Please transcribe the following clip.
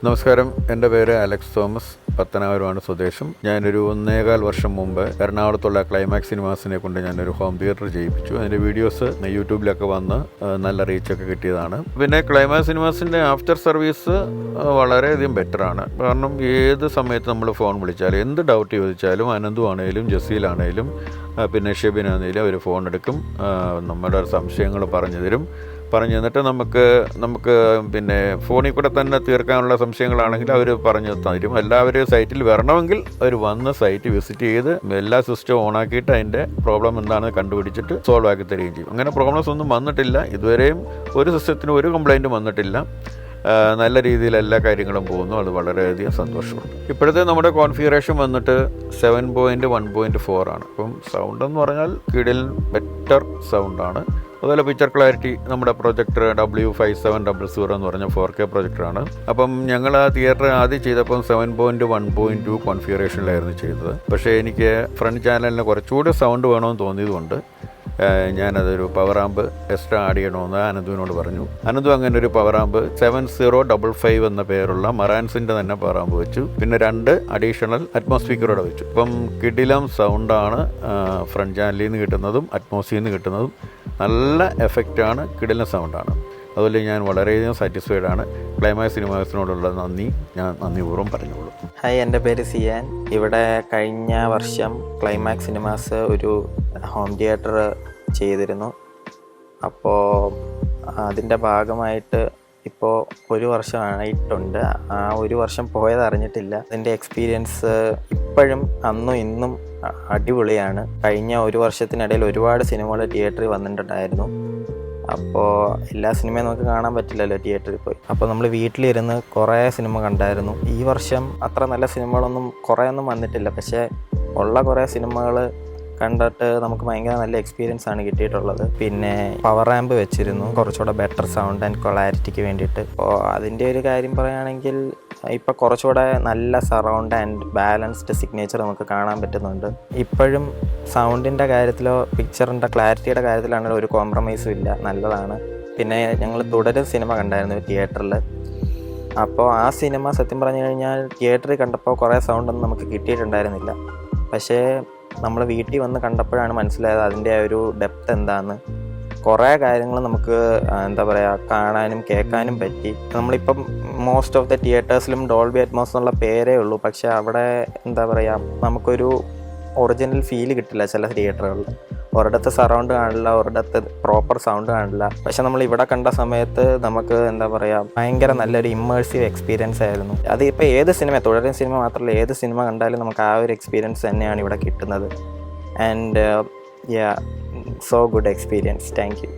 നമസ്കാരം, എൻ്റെ പേര് അലക്സ് തോമസ്. പത്തനാപുരമാണ് സ്വദേശം. ഞാനൊരു 1.25 വർഷം മുമ്പ് എറണാകുളത്തുള്ള ക്ലൈമാക്സ് സിനിമാസിനെ കൊണ്ട് ഞാനൊരു ഹോം തിയേറ്റർ ചെയ്യിപ്പിച്ചു. അതിൻ്റെ വീഡിയോസ് യൂട്യൂബിലൊക്കെ വന്ന് നല്ല റീച്ചൊക്കെ കിട്ടിയതാണ്. പിന്നെ ക്ലൈമാക്സ് സിനിമാസിൻ്റെ ആഫ്റ്റർ സർവീസ് വളരെയധികം ബെറ്ററാണ്. കാരണം ഏത് സമയത്ത് നമ്മൾ ഫോൺ വിളിച്ചാലും എന്ത് ഡൗട്ട് ചോദിച്ചാലും അനന്തു ആണേലും ജസീലാണേലും പിന്നെ ഷെബിനാണേലും അവർ ഫോൺ എടുക്കും, നമ്മുടെ സംശയങ്ങൾ പറഞ്ഞു തന്നിട്ട് നമുക്ക് പിന്നെ ഫോണിൽ കൂടെ തന്നെ തീർക്കാനുള്ള സംശയങ്ങളാണെങ്കിൽ അവർ പറഞ്ഞു തരും. എല്ലാവരും സൈറ്റിൽ വരണമെങ്കിൽ അവർ വന്ന് സൈറ്റ് വിസിറ്റ് ചെയ്ത് എല്ലാ സിസ്റ്റവും ഓണാക്കിയിട്ട് അതിൻ്റെ പ്രോബ്ലം എന്താണെന്ന് കണ്ടുപിടിച്ചിട്ട് സോൾവ് ആക്കി തരികയും ചെയ്യും. അങ്ങനെ പ്രോബ്ലംസ് ഒന്നും വന്നിട്ടില്ല. ഇതുവരെയും ഒരു സിസ്റ്റത്തിന് ഒരു കംപ്ലൈൻറ്റും വന്നിട്ടില്ല. നല്ല രീതിയിൽ എല്ലാ കാര്യങ്ങളും പോകുന്നു. അത് വളരെയധികം സന്തോഷമുണ്ട്. ഇപ്പോഴത്തെ നമ്മുടെ കോൺഫിഗറേഷൻ വന്നിട്ട് 7.1.4 ആണ്. അപ്പം സൗണ്ട് എന്ന് പറഞ്ഞാൽ കിടിൽ ബെറ്റർ സൗണ്ടാണ്. അതുപോലെ പിക്ചർ ക്ലാരിറ്റി നമ്മുടെ പ്രൊജക്ടർ W5700 എന്ന് പറഞ്ഞ 4K പ്രൊജക്ടറാണ്. അപ്പം ഞങ്ങൾ ആ തിയേറ്റർ ആദ്യം ചെയ്തപ്പം 7.1.2 കോൺഫിഗറേഷനിലായിരുന്നു ചെയ്തത്. പക്ഷേ എനിക്ക് ഫ്രണ്ട് ചാനലിന് കുറച്ചുകൂടി സൗണ്ട് വേണമെന്ന് തോന്നിയതുകൊണ്ട് ഞാനതൊരു പവർ ആമ്പ് എക്സ്ട്രാ ആഡ് ചെയ്യണമെന്ന് അനന്തുവിനോട് പറഞ്ഞു. അനന്തു അങ്ങനെ ഒരു പവർ ആമ്പ് 7055 എന്ന പേരുള്ള മറാൻസിൻ്റെ തന്നെ പവർ ആമ്പ് വെച്ചു. പിന്നെ 2 അഡീഷണൽ അറ്റ്മോസ്ഫിയറോടെ വെച്ചു. ഇപ്പം കിടിലം സൗണ്ടാണ് ഫ്രണ്ട് ചാനലിൽ നിന്ന് കിട്ടുന്നതും അറ്റ്മോസിൽ നിന്ന് കിട്ടുന്നതും. നല്ല എഫക്റ്റാണ്, കിടിലം സൗണ്ടാണ്. അതുപോലെ ഞാൻ വളരെയധികം സാറ്റിസ്ഫൈഡ് ആണ്. ക്ലൈമാക്സ് സിനിമാസിനോടുള്ള നന്ദി ഞാൻ നന്ദിപൂർവ്വം പറഞ്ഞോളൂ. ഹായ്, എൻ്റെ പേര് സിയാൻ. ഇവിടെ കഴിഞ്ഞ വർഷം ക്ലൈമാക്സ് സിനിമാസ് ഒരു ഹോം തിയേറ്റർ ചെയ്തിരുന്നു. അപ്പോൾ അതിൻ്റെ ഭാഗമായിട്ട് ഇപ്പോൾ 1 വർഷമായിട്ടുണ്ട്. ആ 1 വർഷം പോയത് അറിഞ്ഞിട്ടില്ല. അതിൻ്റെ എക്സ്പീരിയൻസ് ഇപ്പോഴും അന്നും ഇന്നും അടിപൊളിയാണ്. കഴിഞ്ഞ 1 വർഷത്തിനിടയിൽ ഒരുപാട് സിനിമകൾ തിയേറ്ററിൽ വന്നിട്ടുണ്ടായിരുന്നു. അപ്പോൾ എല്ലാ സിനിമയും നമുക്ക് കാണാൻ പറ്റില്ലല്ലോ തിയേറ്ററിൽ പോയി. അപ്പോൾ നമ്മൾ വീട്ടിലിരുന്ന് കുറേ സിനിമ കണ്ടായിരുന്നു. ഈ വർഷം അത്ര നല്ല സിനിമകളൊന്നും കുറേയൊന്നും വന്നിട്ടില്ല. പക്ഷേ ഉള്ള കുറേ സിനിമകൾ കണ്ടിട്ട് നമുക്ക് ഭയങ്കര നല്ല എക്സ്പീരിയൻസ് ആണ് കിട്ടിയിട്ടുള്ളത്. പിന്നെ പവർ ആമ്പ് വെച്ചിരുന്നു കുറച്ചുകൂടെ ബെറ്റർ സൗണ്ട് ആൻഡ് ക്ലാരിറ്റിക്ക് വേണ്ടിയിട്ട്. അപ്പോൾ അതിൻ്റെ ഒരു കാര്യം പറയുകയാണെങ്കിൽ ഇപ്പോൾ കുറച്ചുകൂടെ നല്ല സറൗണ്ട് ആൻഡ് ബാലൻസ്ഡ് സിഗ്നേച്ചർ നമുക്ക് കാണാൻ പറ്റുന്നുണ്ട്. ഇപ്പോഴും സൗണ്ടിൻ്റെ കാര്യത്തിലോ പിക്ചറിൻ്റെ ക്ലാരിറ്റിയുടെ കാര്യത്തിലാണെങ്കിലും ഒരു കോംപ്രമൈസും ഇല്ല, നല്ലതാണ്. പിന്നെ ഞങ്ങൾ തുടരും സിനിമ കണ്ടായിരുന്നു തിയേറ്ററിൽ. അപ്പോൾ ആ സിനിമ സത്യം പറഞ്ഞു കഴിഞ്ഞാൽ തിയേറ്ററിൽ കണ്ടപ്പോൾ കുറേ സൗണ്ടൊന്നും നമുക്ക് കിട്ടിയിട്ടുണ്ടായിരുന്നില്ല. പക്ഷേ നമ്മൾ വീട്ടിൽ വന്ന് കണ്ടപ്പോഴാണ് മനസ്സിലായത് അതിൻ്റെ ആ ഒരു ഡെപ്ത് എന്താണെന്ന്. കുറേ കാര്യങ്ങൾ നമുക്ക് എന്താ പറയുക കാണാനും കേൾക്കാനും പറ്റി. നമ്മളിപ്പം മോസ്റ്റ് ഓഫ് ദ തിയേറ്റേഴ്സിലും ഡോൾബി അറ്റ്മോസ് എന്നുള്ള പേരേ ഉള്ളൂ. പക്ഷേ അവിടെ എന്താ പറയുക നമുക്കൊരു ഒറിജിനൽ ഫീൽ കിട്ടില്ല. ചില തിയേറ്ററുകളിൽ ഒരിടത്ത് സറൗണ്ട് കാണില്ല, ഒരിടത്ത് പ്രോപ്പർ സൗണ്ട് കാണില്ല. പക്ഷെ നമ്മൾ ഇവിടെ കണ്ട സമയത്ത് നമുക്ക് എന്താ പറയുക ഭയങ്കര നല്ലൊരു ഇമ്മേഴ്സീവ് എക്സ്പീരിയൻസ് ആയിരുന്നു. അത് ഇപ്പോൾ ഏത് സിനിമ, തുടരും സിനിമ മാത്രമല്ല, ഏത് സിനിമ കണ്ടാലും നമുക്ക് ആ ഒരു എക്സ്പീരിയൻസ് തന്നെയാണ് ഇവിടെ കിട്ടുന്നത്. And so good experience. Thank you.